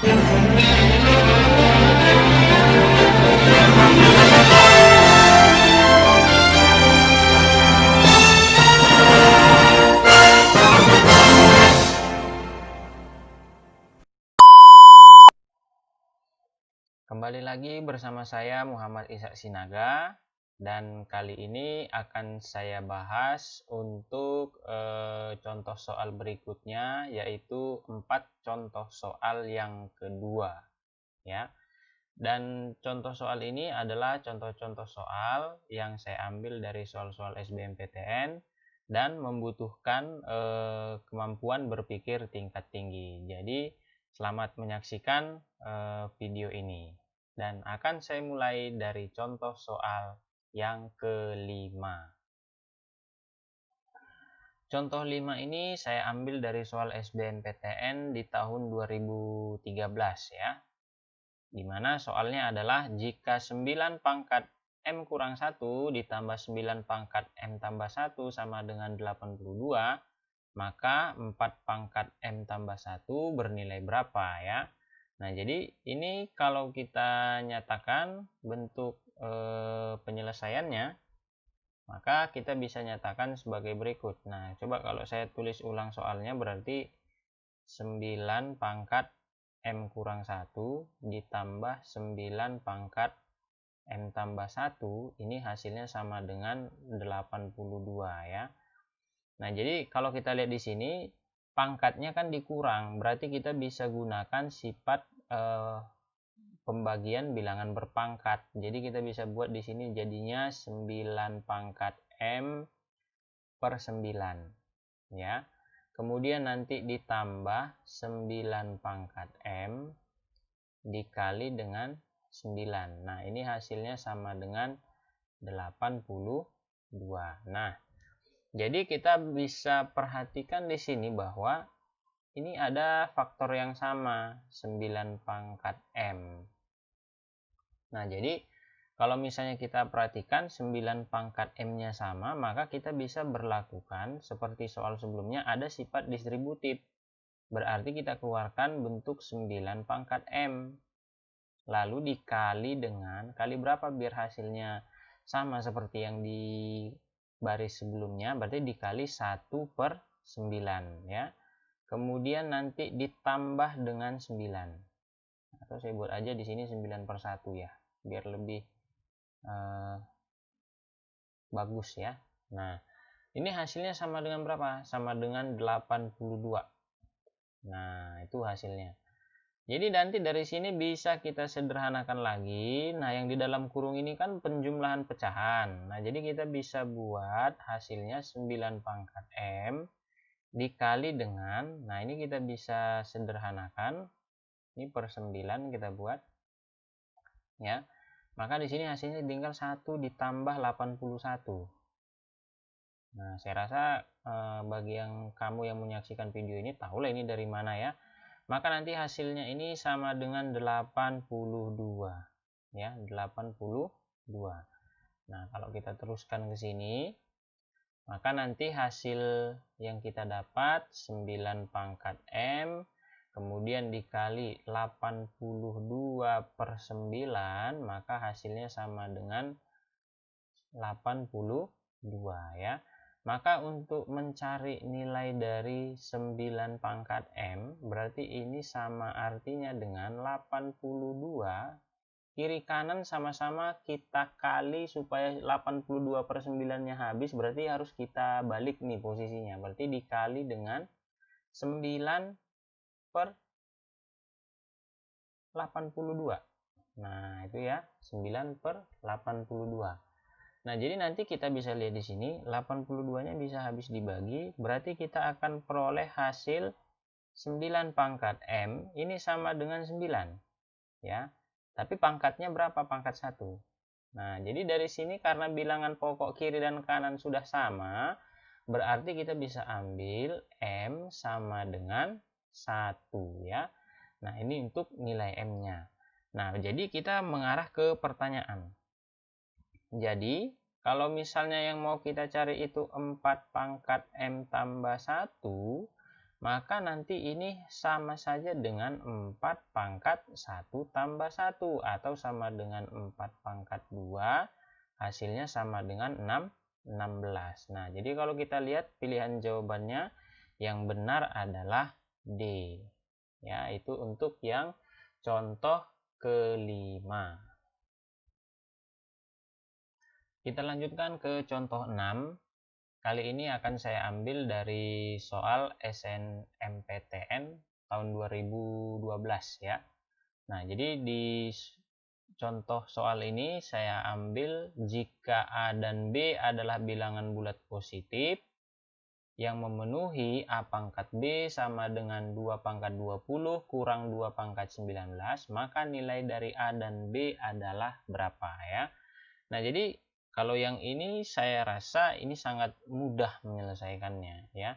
Kembali lagi bersama saya Muhammad Ishak Sinaga, dan kali ini akan saya bahas untuk contoh soal berikutnya, yaitu 4 contoh soal yang kedua ya. Dan contoh soal ini adalah contoh-contoh soal yang saya ambil dari soal-soal SBMPTN dan membutuhkan kemampuan berpikir tingkat tinggi. Jadi selamat menyaksikan video ini. Dan akan saya mulai dari contoh soal yang kelima. Contoh 5 ini saya ambil dari soal SBMPTN di tahun 2013 ya. Dimana soalnya adalah jika 9 pangkat M kurang 1 ditambah 9 pangkat M tambah 1 sama dengan 82, maka 4 pangkat M tambah 1 bernilai berapa ya. Nah, jadi ini kalau kita nyatakan bentuk penyelesaiannya, maka kita bisa nyatakan sebagai berikut. Nah, coba kalau saya tulis ulang soalnya, berarti 9 pangkat M kurang 1 ditambah 9 pangkat M tambah 1, ini hasilnya sama dengan 82 ya. Nah, jadi kalau kita lihat di sini, pangkatnya kan dikurang, berarti kita bisa gunakan sifat pembagian bilangan berpangkat. Jadi kita bisa buat di sini jadinya 9 pangkat M per 9 ya. Kemudian nanti ditambah 9 pangkat M dikali dengan 9. Nah, ini hasilnya sama dengan 82. Nah, jadi kita bisa perhatikan di sini bahwa ini ada faktor yang sama, 9 pangkat M. Nah, jadi kalau misalnya kita perhatikan 9 pangkat M-nya sama, maka kita bisa berlakukan seperti soal sebelumnya, ada sifat distributif. Berarti kita keluarkan bentuk 9 pangkat M. Lalu dikali dengan, kali berapa biar hasilnya sama seperti yang di baris sebelumnya, berarti dikali 1 per 9 ya. Kemudian nanti ditambah dengan 9. Atau saya buat aja di sini 9 per 1 ya, biar lebih bagus ya. Nah, ini hasilnya sama dengan berapa? Sama dengan 82. Nah, itu hasilnya. Jadi nanti dari sini bisa kita sederhanakan lagi. Nah, yang di dalam kurung ini kan penjumlahan pecahan. Nah, jadi kita bisa buat hasilnya 9 pangkat M dikali dengan, nah ini kita bisa sederhanakan. Ini per 9 kita buat ya. Maka di sini hasilnya tinggal 1 ditambah 81. Nah, saya rasa bagi yang kamu yang menyaksikan video ini tahulah ini dari mana ya. Maka nanti hasilnya ini sama dengan 82 ya, 82. Nah, kalau kita teruskan ke sini, maka nanti hasil yang kita dapat 9 pangkat M kemudian dikali 82 per 9, maka hasilnya sama dengan 82 ya. Maka untuk mencari nilai dari 9 pangkat M, berarti ini sama artinya dengan 82, kiri kanan sama-sama kita kali supaya 82 per 9-nya habis, berarti harus kita balik nih posisinya. Berarti dikali dengan 9 per 82. Nah, itu ya, 9 per 82. Nah, jadi nanti kita bisa lihat di sini 82-nya bisa habis dibagi, berarti kita akan peroleh hasil 9 pangkat M ini sama dengan 9 ya. Tapi pangkatnya berapa? Pangkat 1. Nah, jadi dari sini karena bilangan pokok kiri dan kanan sudah sama, berarti kita bisa ambil M sama dengan 1 ya. Nah, ini untuk nilai M-nya. Nah, jadi kita mengarah ke pertanyaan. Jadi, kalau misalnya yang mau kita cari itu 4 pangkat M tambah 1, maka nanti ini sama saja dengan 4 pangkat 1 tambah 1, atau sama dengan 4 pangkat 2, hasilnya sama dengan 16. Nah, jadi kalau kita lihat pilihan jawabannya yang benar adalah D. Ya, itu untuk yang contoh kelima. Kita lanjutkan ke contoh 6. Kali ini akan saya ambil dari soal SNMPTN tahun 2012 ya. Nah, jadi di contoh soal ini saya ambil jika A dan B adalah bilangan bulat positif yang memenuhi A pangkat B sama dengan 2 pangkat 20 kurang 2 pangkat 19, maka nilai dari A dan B adalah berapa ya. Nah, jadi kalau yang ini saya rasa ini sangat mudah menyelesaikannya ya.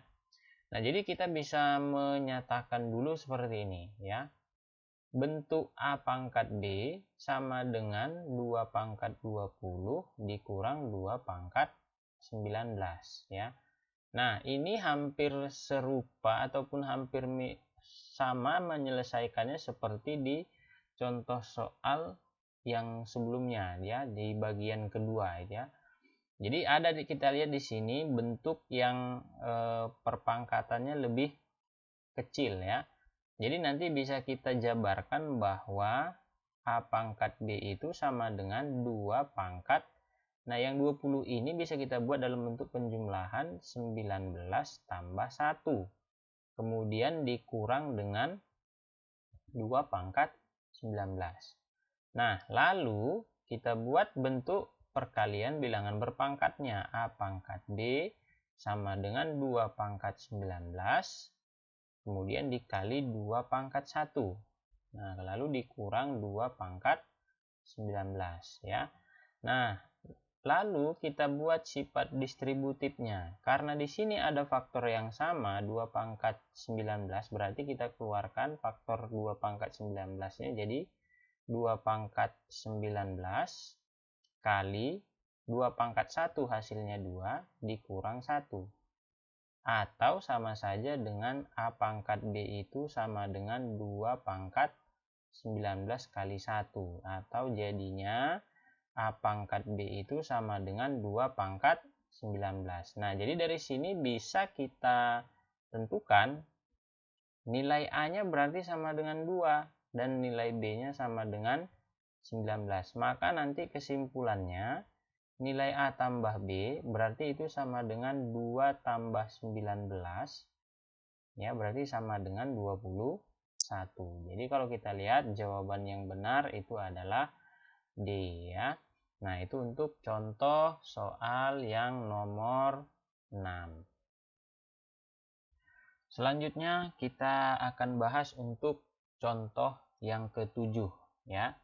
Nah, jadi kita bisa menyatakan dulu seperti ini ya. Bentuk A pangkat B sama dengan 2 pangkat 20 dikurang 2 pangkat 19 ya. Nah, ini hampir serupa ataupun hampir sama menyelesaikannya seperti di contoh soal yang sebelumnya ya, di bagian kedua ya. Jadi ada kita lihat di sini bentuk yang perpangkatannya lebih kecil ya. Jadi nanti bisa kita jabarkan bahwa A pangkat B itu sama dengan 2 pangkat. Nah, yang 20 ini bisa kita buat dalam bentuk penjumlahan 19 tambah 1. Kemudian dikurang dengan 2 pangkat 19. Nah, lalu kita buat bentuk perkalian bilangan berpangkatnya. A pangkat B sama dengan 2 pangkat 19, kemudian dikali 2 pangkat 1. Nah, lalu dikurang 2 pangkat 19 ya. Nah, lalu kita buat sifat distributifnya. Karena di sini ada faktor yang sama, 2 pangkat 19, berarti kita keluarkan faktor 2 pangkat 19-nya jadi 2 pangkat 19 kali 2 pangkat 1 hasilnya 2 dikurang 1. Atau sama saja dengan A pangkat B itu sama dengan 2 pangkat 19 kali 1. Atau jadinya A pangkat B itu sama dengan 2 pangkat 19. Nah, jadi dari sini bisa kita tentukan nilai A-nya berarti sama dengan 2. Dan nilai B-nya sama dengan 19. Maka nanti kesimpulannya nilai A tambah B berarti itu sama dengan 2 tambah 19 ya, berarti sama dengan 21. Jadi kalau kita lihat jawaban yang benar itu adalah D ya. Nah, itu untuk contoh soal yang nomor 6. Selanjutnya kita akan bahas untuk contoh yang ketujuh ya.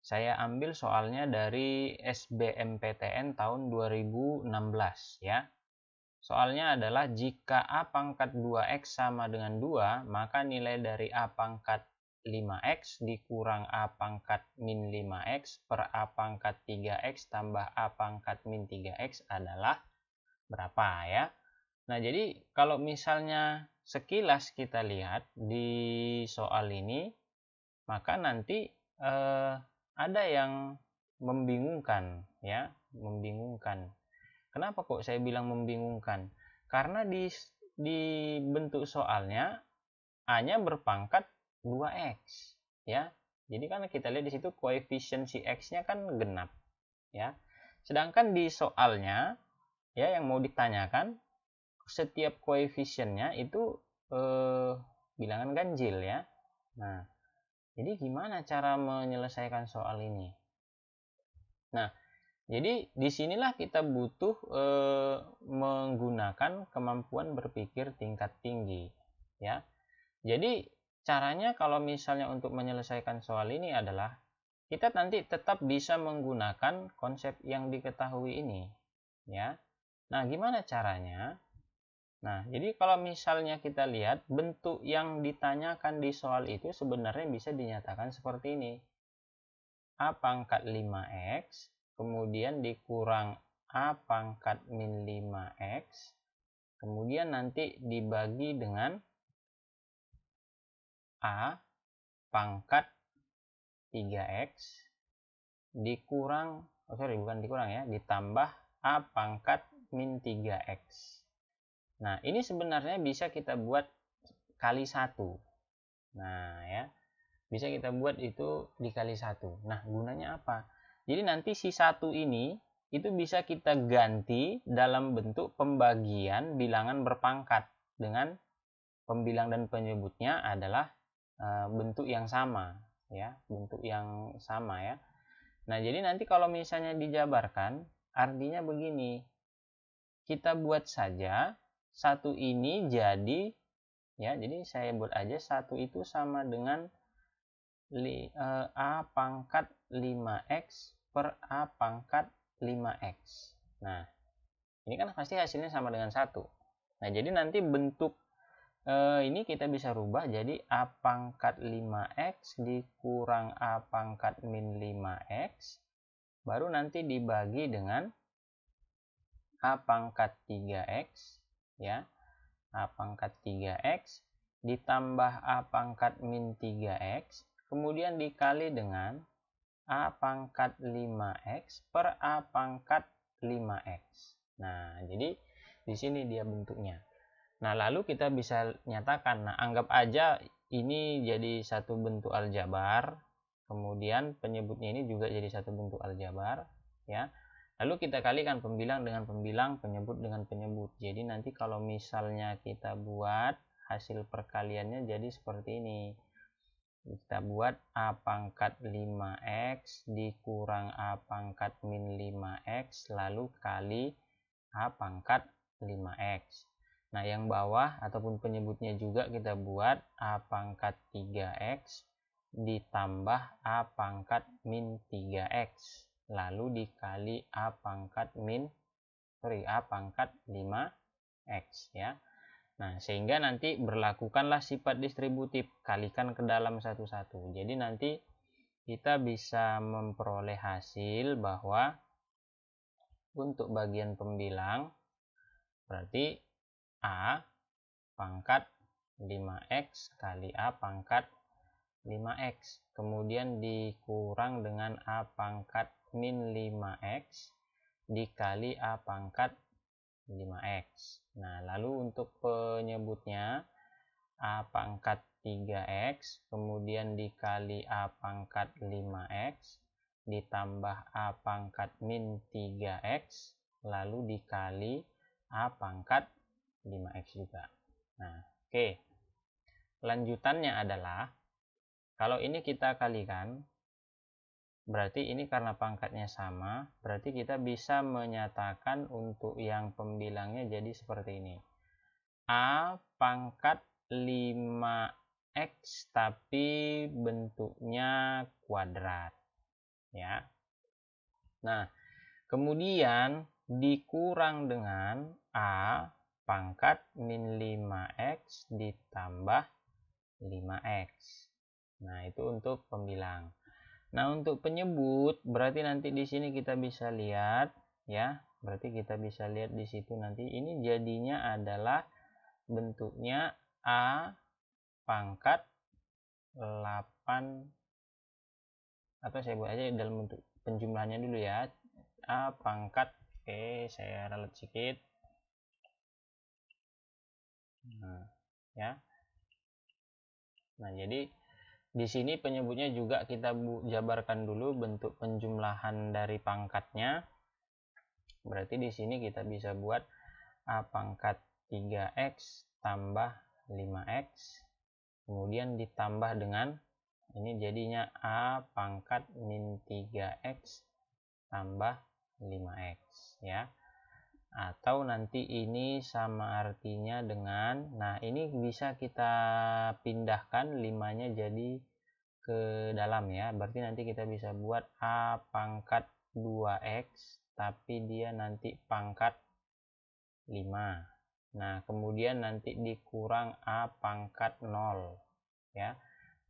Saya ambil soalnya dari SBMPTN tahun 2016 ya. Soalnya adalah jika A pangkat 2X sama dengan 2, maka nilai dari A pangkat 5X dikurang A pangkat min 5X per A pangkat 3X tambah A pangkat min 3X adalah berapa ya. Nah, jadi kalau misalnya sekilas kita lihat di soal ini, maka nanti ada yang membingungkan ya, membingungkan. Kenapa kok saya bilang membingungkan? Karena di bentuk soalnya A-nya berpangkat 2X ya. Jadi kan kita lihat di situ koefisiensi X-nya kan genap ya. Sedangkan di soalnya ya yang mau ditanyakan setiap koefisiennya itu bilangan ganjil ya. Nah, jadi gimana cara menyelesaikan soal ini? Nah, jadi disinilah kita butuh menggunakan kemampuan berpikir tingkat tinggi ya. Jadi caranya kalau misalnya untuk menyelesaikan soal ini adalah kita nanti tetap bisa menggunakan konsep yang diketahui ini ya. Nah, gimana caranya? Nah, jadi kalau misalnya kita lihat bentuk yang ditanyakan di soal itu sebenarnya bisa dinyatakan seperti ini. A pangkat 5X, kemudian dikurang A pangkat min 5X, kemudian nanti dibagi dengan A pangkat 3x dikurang, bukan dikurang ya, ditambah A pangkat min 3x. Nah, ini sebenarnya bisa kita buat kali 1. Nah, ya. Bisa kita buat itu dikali 1. Nah, gunanya apa? Jadi nanti si 1 ini itu bisa kita ganti dalam bentuk pembagian bilangan berpangkat dengan pembilang dan penyebutnya adalah bentuk yang sama, ya, bentuk yang sama ya. Nah, jadi nanti kalau misalnya dijabarkan, artinya begini. Kita buat saja satu ini jadi, ya, jadi saya buat aja satu itu sama dengan A pangkat 5x per A pangkat 5x. Nah, ini kan pasti hasilnya sama dengan 1. Nah, jadi nanti bentuk ini kita bisa rubah jadi A pangkat 5x dikurang A pangkat min 5x, baru nanti dibagi dengan A pangkat 3x, ya, A pangkat 3x ditambah A pangkat min 3x, kemudian dikali dengan A pangkat 5x per A pangkat 5x. Nah, jadi di sini dia bentuknya. Nah, lalu kita bisa nyatakan, nah, anggap aja ini jadi satu bentuk aljabar, kemudian penyebutnya ini juga jadi satu bentuk aljabar, ya. Lalu kita kalikan pembilang dengan pembilang, penyebut dengan penyebut. Jadi nanti kalau misalnya kita buat hasil perkaliannya jadi seperti ini. Kita buat A pangkat 5x dikurang A pangkat min 5x lalu kali A pangkat 5x. Nah, yang bawah ataupun penyebutnya juga kita buat A pangkat 3x ditambah A pangkat min 3x lalu dikali A pangkat A pangkat 5x, ya. Nah, sehingga nanti berlakukanlah sifat distributif, kalikan ke dalam satu-satu. Jadi nanti kita bisa memperoleh hasil bahwa untuk bagian pembilang berarti A pangkat 5x kali A pangkat 5x, kemudian dikurang dengan A pangkat min 5x dikali A pangkat 5x. Nah, lalu untuk penyebutnya A pangkat 3x kemudian dikali A pangkat 5x ditambah A pangkat min 3x lalu dikali A pangkat 5x juga. Nah, oke. Lanjutannya adalah kalau ini kita kalikan, berarti ini karena pangkatnya sama, berarti kita bisa menyatakan untuk yang pembilangnya jadi seperti ini. A pangkat 5x tapi bentuknya kuadrat, ya. Nah, kemudian dikurang dengan A pangkat min 5x ditambah 5x. Nah, itu untuk pembilang. Nah, untuk penyebut berarti nanti di sini kita bisa lihat, ya. Berarti kita bisa lihat di situ nanti ini jadinya adalah bentuknya A pangkat 8, atau saya buat aja dalam bentuk penjumlahannya dulu ya. A pangkat, oke, saya ralat sedikit. Nah, ya. Nah, jadi di sini penyebutnya juga kita jabarkan dulu bentuk penjumlahan dari pangkatnya. Berarti di sini kita bisa buat A pangkat 3x tambah 5x. Kemudian ditambah dengan ini jadinya A pangkat min 3x tambah 5x, ya. Atau nanti ini sama artinya dengan, nah ini bisa kita pindahkan 5-nya jadi ke dalam, ya. Berarti nanti kita bisa buat A pangkat 2x tapi dia nanti pangkat 5. Nah, kemudian nanti dikurang A pangkat 0, ya.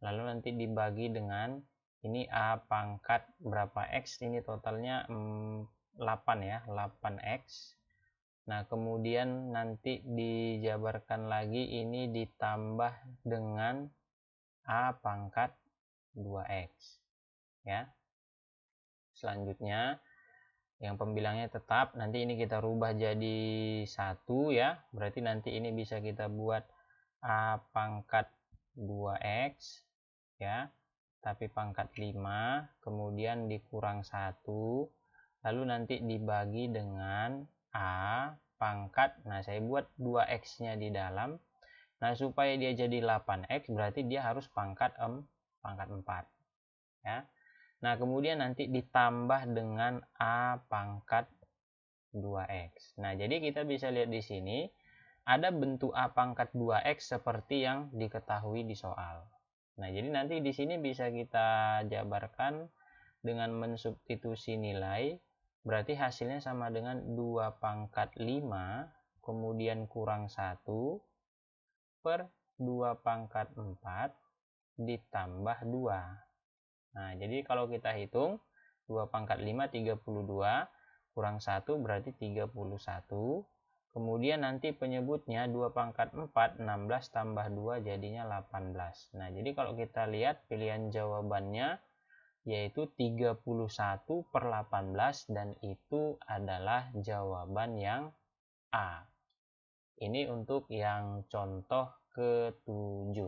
Lalu nanti dibagi dengan ini A pangkat berapa x, ini totalnya 8, ya, 8x. Nah, kemudian nanti dijabarkan lagi ini ditambah dengan A pangkat 2X. Ya. Selanjutnya, yang pembilangnya tetap, nanti ini kita rubah jadi 1 ya. Berarti nanti ini bisa kita buat A pangkat 2X ya. Tapi pangkat 5, kemudian dikurang 1, lalu nanti dibagi dengan A pangkat, nah saya buat 2X-nya di dalam. Nah, supaya dia jadi 8X berarti dia harus pangkat 4 ya. Nah, kemudian nanti ditambah dengan A pangkat 2X. Nah, jadi kita bisa lihat di sini ada bentuk A pangkat 2X seperti yang diketahui di soal. Nah, jadi nanti di sini bisa kita jabarkan dengan mensubstitusi nilai, berarti hasilnya sama dengan 2 pangkat 5 kemudian kurang 1 per 2 pangkat 4 ditambah 2. Nah, jadi kalau kita hitung 2 pangkat 5 32, kurang 1 berarti 31. Kemudian nanti penyebutnya 2 pangkat 4 16 tambah 2 jadinya 18. Nah, jadi kalau kita lihat pilihan jawabannya yaitu 31/18 dan itu adalah jawaban yang A. Ini untuk yang contoh ke-7.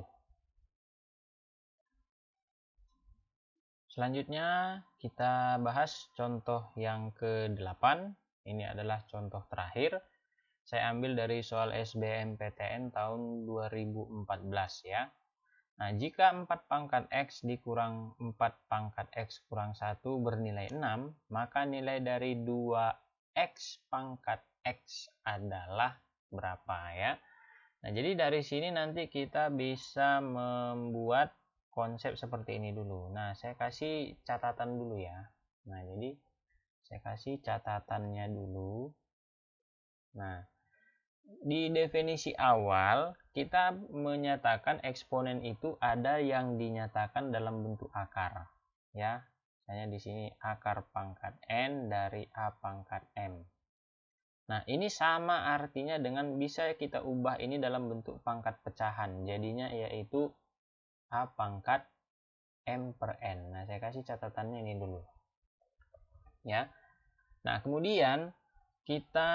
Selanjutnya kita bahas contoh yang ke-8. Ini adalah contoh terakhir. Saya ambil dari soal SBMPTN tahun 2014 ya. Nah, jika 4 pangkat X dikurang 4 pangkat X kurang 1 bernilai 6, maka nilai dari 2X pangkat X adalah berapa ya? Nah, jadi dari sini nanti kita bisa membuat konsep seperti ini dulu. Nah, saya kasih catatan dulu ya. Nah, jadi saya kasih catatannya dulu. Nah, di definisi awal kita menyatakan eksponen itu ada yang dinyatakan dalam bentuk akar ya. Misalnya di sini akar pangkat n dari a pangkat m. Nah, ini sama artinya dengan bisa kita ubah ini dalam bentuk pangkat pecahan. Jadinya yaitu a pangkat m per n. Nah, saya kasih catatannya ini dulu. Ya. Nah, kemudian kita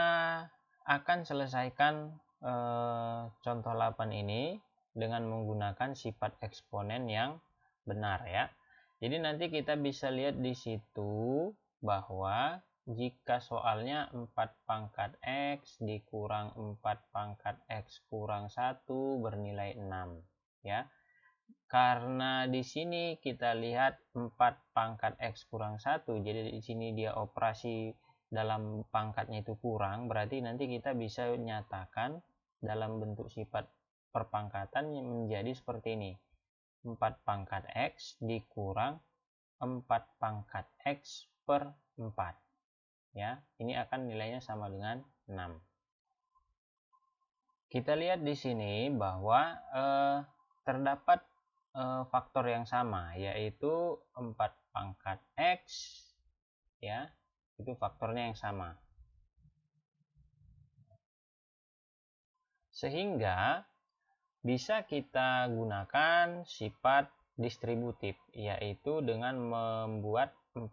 akan selesaikan contoh 8 ini dengan menggunakan sifat eksponen yang benar ya. Jadi nanti kita bisa lihat di situ bahwa jika soalnya 4 pangkat X dikurang 4 pangkat X kurang 1 bernilai 6 ya. Karena di sini kita lihat 4 pangkat X kurang 1, jadi di sini dia operasi dalam pangkatnya itu kurang, berarti nanti kita bisa nyatakan dalam bentuk sifat perpangkatan yang menjadi seperti ini. 4 pangkat X dikurang 4 pangkat X per 4. Ya, ini akan nilainya sama dengan 6. Kita lihat di sini bahwa terdapat faktor yang sama, yaitu 4 pangkat X ya. Itu faktornya yang sama. Sehingga bisa kita gunakan sifat distributif, yaitu dengan membuat 4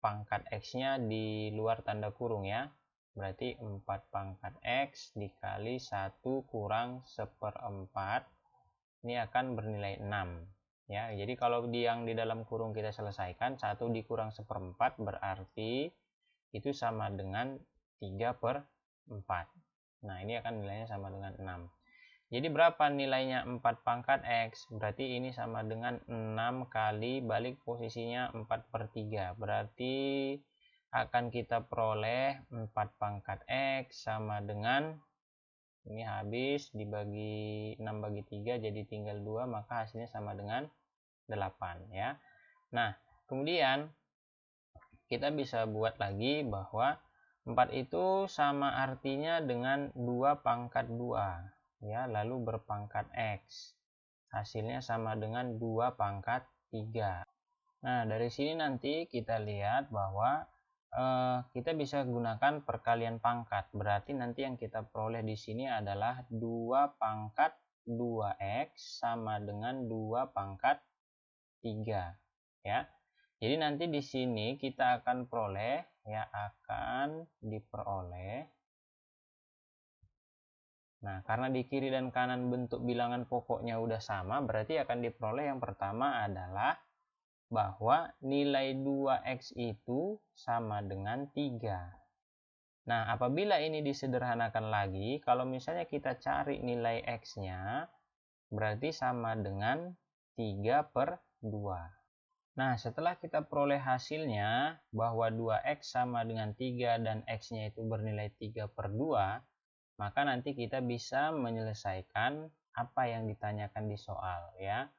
pangkat X-nya di luar tanda kurung ya. Berarti 4 pangkat X dikali 1 kurang 1/4 ini akan bernilai 6. Ya, jadi kalau yang di dalam kurung kita selesaikan, 1 dikurang 1/4 berarti itu sama dengan 3/4. Nah, ini akan nilainya sama dengan 6. Jadi berapa nilainya 4 pangkat X? Berarti ini sama dengan 6 kali balik posisinya 4/3. Berarti akan kita peroleh 4 pangkat X sama dengan, ini habis dibagi 6 bagi 3 jadi tinggal 2, maka hasilnya sama dengan 8 ya. Nah, kemudian kita bisa buat lagi bahwa 4 itu sama artinya dengan 2 pangkat 2 ya, lalu berpangkat X. Hasilnya sama dengan 2 pangkat 3. Nah, dari sini nanti kita lihat bahwa kita bisa gunakan perkalian pangkat. Berarti nanti yang kita peroleh di sini adalah 2 pangkat 2x sama dengan 2 pangkat 3 ya. Jadi nanti di sini kita akan peroleh ya, akan diperoleh. Nah, karena di kiri dan kanan bentuk bilangan pokoknya udah sama, berarti akan diperoleh yang pertama adalah bahwa nilai 2x itu sama dengan 3. Nah, apabila ini disederhanakan lagi, kalau misalnya kita cari nilai x-nya, berarti sama dengan 3/2. Nah, setelah kita peroleh hasilnya bahwa 2x sama dengan 3 dan x-nya itu bernilai 3/2, maka nanti kita bisa menyelesaikan apa yang ditanyakan di soal ya.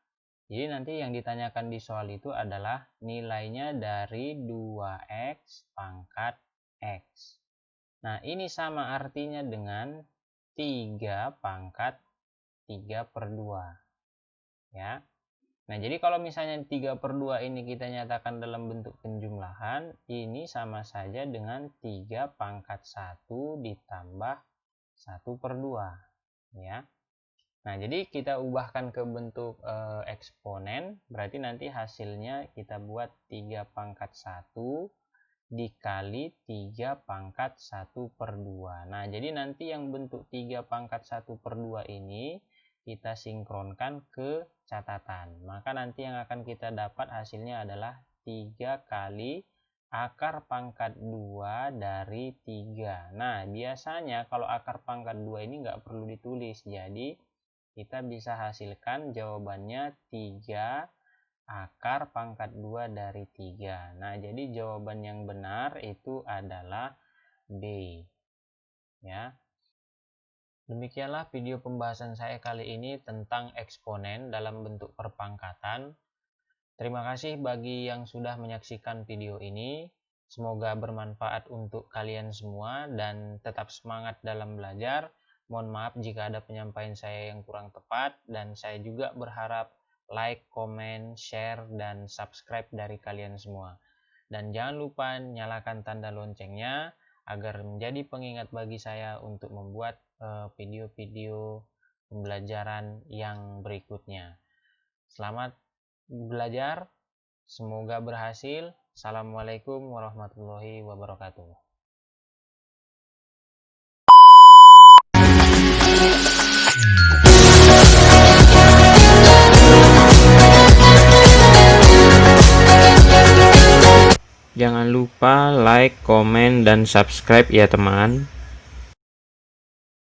Jadi nanti yang ditanyakan di soal itu adalah nilainya dari 2x pangkat x. Nah, ini sama artinya dengan 3 pangkat 3/2 ya. Nah, jadi kalau misalnya 3/2 ini kita nyatakan dalam bentuk penjumlahan, ini sama saja dengan 3 pangkat 1 ditambah 1/2 ya. Nah, jadi kita ubahkan ke bentuk eksponen, berarti nanti hasilnya kita buat 3 pangkat 1 dikali 3 pangkat 1/2. Nah, jadi nanti yang bentuk 3 pangkat 1/2 ini kita sinkronkan ke catatan. Maka nanti yang akan kita dapat hasilnya adalah 3 kali akar pangkat 2 dari 3. Nah, biasanya kalau akar pangkat 2 ini nggak perlu ditulis. Jadi, kita bisa hasilkan jawabannya 3 akar pangkat 2 dari 3. Nah, jadi jawaban yang benar itu adalah B. Ya. Demikianlah video pembahasan saya kali ini tentang eksponen dalam bentuk perpangkatan. Terima kasih bagi yang sudah menyaksikan video ini. Semoga bermanfaat untuk kalian semua dan tetap semangat dalam belajar. Mohon maaf jika ada penyampaian saya yang kurang tepat, dan saya juga berharap like, comment, share, dan subscribe dari kalian semua. Dan jangan lupa nyalakan tanda loncengnya agar menjadi pengingat bagi saya untuk membuat video-video pembelajaran yang berikutnya. Selamat belajar, semoga berhasil. Assalamualaikum warahmatullahi wabarakatuh. Jangan lupa like, komen, dan subscribe ya teman.